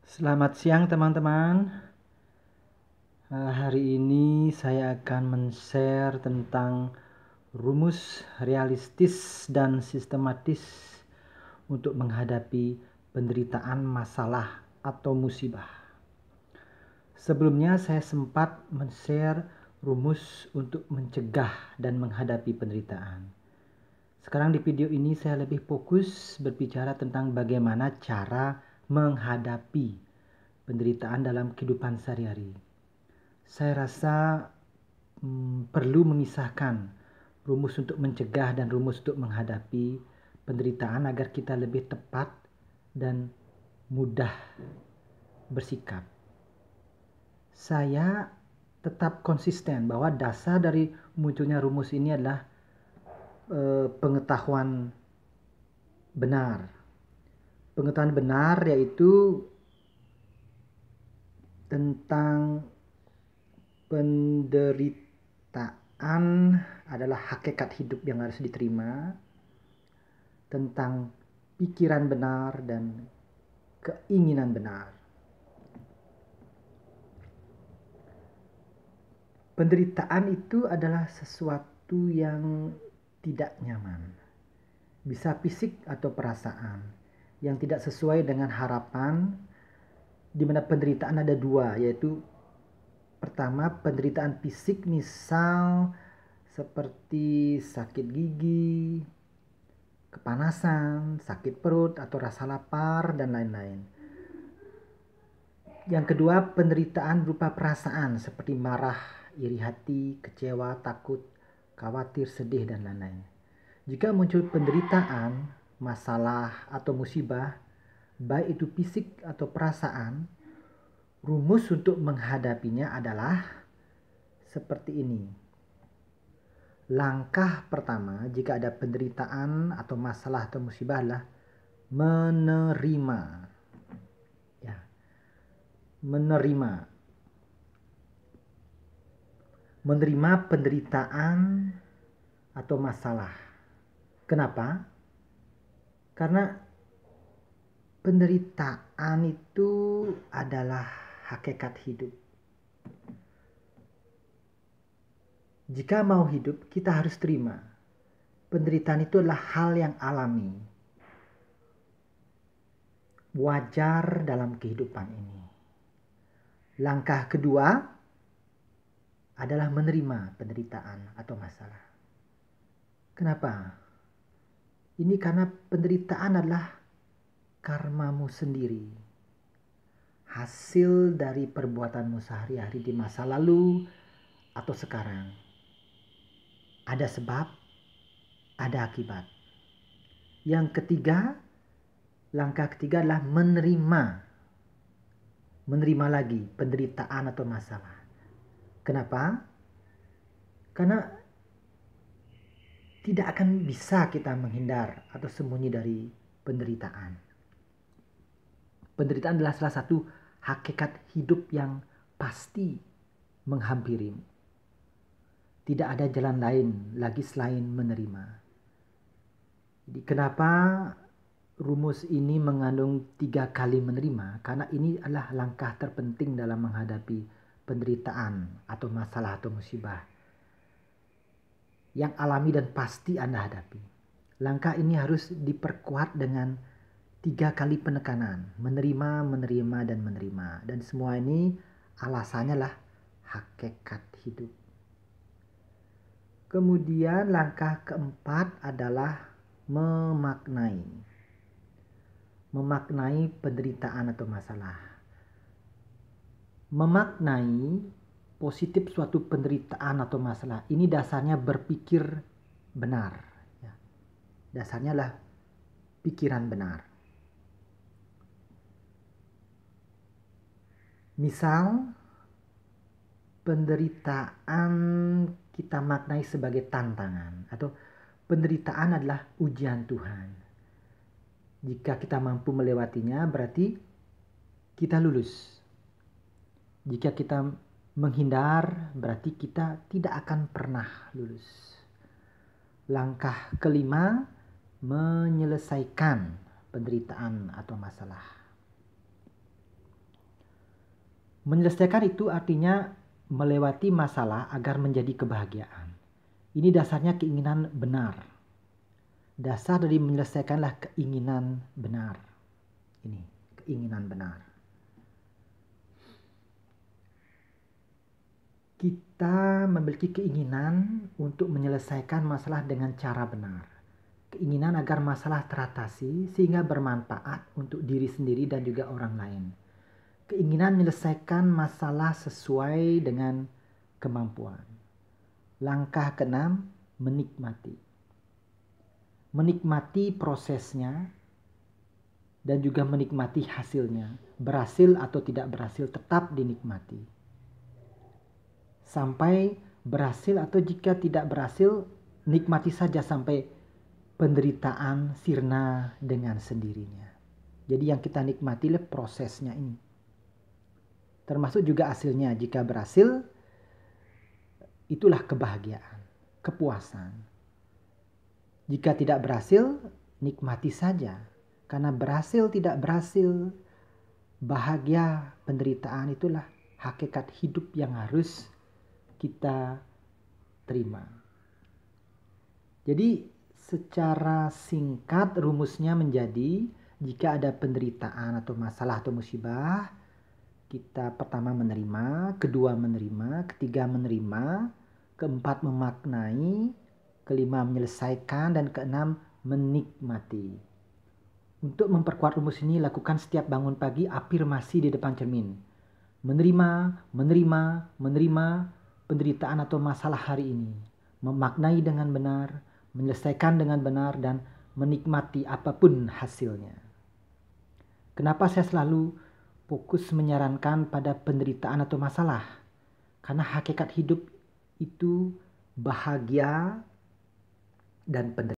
Selamat siang teman-teman. Hari ini saya akan men-share tentang rumus realistis dan sistematis untuk menghadapi penderitaan masalah atau musibah. Sebelumnya saya sempat men-share rumus untuk mencegah dan menghadapi penderitaan. Sekarang di video ini saya lebih fokus berbicara tentang bagaimana cara menghadapi penderitaan dalam kehidupan sehari-hari. Saya rasa perlu memisahkan rumus untuk mencegah dan rumus untuk menghadapi penderitaan agar kita lebih tepat dan mudah bersikap. Saya tetap konsisten bahwa dasar dari munculnya rumus ini adalah pengetahuan benar. Pengetahuan benar yaitu tentang penderitaan adalah hakikat hidup yang harus diterima, tentang pikiran benar dan keinginan benar. Penderitaan itu adalah sesuatu yang tidak nyaman. Bisa fisik atau perasaan yang tidak sesuai dengan harapan, di mana penderitaan ada dua, yaitu pertama penderitaan fisik, misal seperti sakit gigi, kepanasan, sakit perut atau rasa lapar dan lain-lain. Yang kedua penderitaan berupa perasaan seperti marah, iri hati, kecewa, takut, khawatir, sedih dan lain-lain. Jika muncul penderitaan, masalah atau musibah, baik itu fisik atau perasaan, rumus untuk menghadapinya adalah seperti ini. Langkah pertama jika ada penderitaan atau masalah atau musibah adalah menerima. Ya. Menerima penderitaan atau masalah. Kenapa? Karena penderitaan itu adalah hakikat hidup. Jika mau hidup, kita harus terima. Penderitaan itu adalah hal yang alami, wajar dalam kehidupan ini. Langkah kedua adalah menerima penderitaan atau masalah. Kenapa? Ini karena penderitaan adalah karmamu sendiri. Hasil dari perbuatanmu sehari-hari di masa lalu atau sekarang. Ada sebab, ada akibat. Yang ketiga, langkah ketiga adalah menerima. Menerima lagi penderitaan atau masalah. Kenapa? Karena tidak akan bisa kita menghindar atau sembunyi dari penderitaan. Penderitaan adalah salah satu hakikat hidup yang pasti menghampirimu. Tidak ada jalan lain lagi selain menerima. Jadi kenapa rumus ini mengandung 3 kali menerima? Karena ini adalah langkah terpenting dalam menghadapi penderitaan atau masalah atau musibah yang alami dan pasti Anda hadapi. Langkah ini harus diperkuat dengan 3 kali penekanan. Menerima, menerima, dan menerima. Dan semua ini alasannya lah hakikat hidup. Kemudian langkah keempat adalah memaknai. Memaknai penderitaan atau masalah. Memaknai positif suatu penderitaan atau masalah ini dasarnya berpikir benar. Ya. Dasarnya lah pikiran benar. Misal penderitaan kita maknai sebagai tantangan atau penderitaan adalah ujian Tuhan. Jika kita mampu melewatinya berarti kita lulus. Jika kita menghindar berarti kita tidak akan pernah lulus. Langkah kelima, menyelesaikan penderitaan atau masalah. Menyelesaikan itu artinya melewati masalah agar menjadi kebahagiaan. Ini dasarnya keinginan benar. Dasar dari menyelesaikanlah keinginan benar. Ini, keinginan benar. Kita memiliki keinginan untuk menyelesaikan masalah dengan cara benar. Keinginan agar masalah teratasi sehingga bermanfaat untuk diri sendiri dan juga orang lain. Keinginan menyelesaikan masalah sesuai dengan kemampuan. Langkah keenam, menikmati. Menikmati prosesnya dan juga menikmati hasilnya. Berhasil atau tidak berhasil tetap dinikmati. Sampai berhasil atau jika tidak berhasil, nikmati saja sampai penderitaan sirna dengan sendirinya. Jadi yang kita nikmati adalah prosesnya ini. Termasuk juga hasilnya. Jika berhasil, itulah kebahagiaan, kepuasan. Jika tidak berhasil, nikmati saja. Karena berhasil tidak berhasil, bahagia, penderitaan itulah hakikat hidup yang harus kita terima. Jadi secara singkat rumusnya menjadi jika ada penderitaan atau masalah atau musibah, kita pertama menerima, kedua menerima, ketiga menerima, keempat memaknai, kelima menyelesaikan, dan keenam menikmati. Untuk memperkuat rumus ini, lakukan setiap bangun pagi afirmasi di depan cermin. Menerima, menerima, menerima penderitaan atau masalah hari ini. Memaknai dengan benar, menyelesaikan dengan benar, dan menikmati apapun hasilnya. Kenapa saya selalu fokus menyarankan pada penderitaan atau masalah? Karena hakikat hidup itu bahagia dan penderitaan.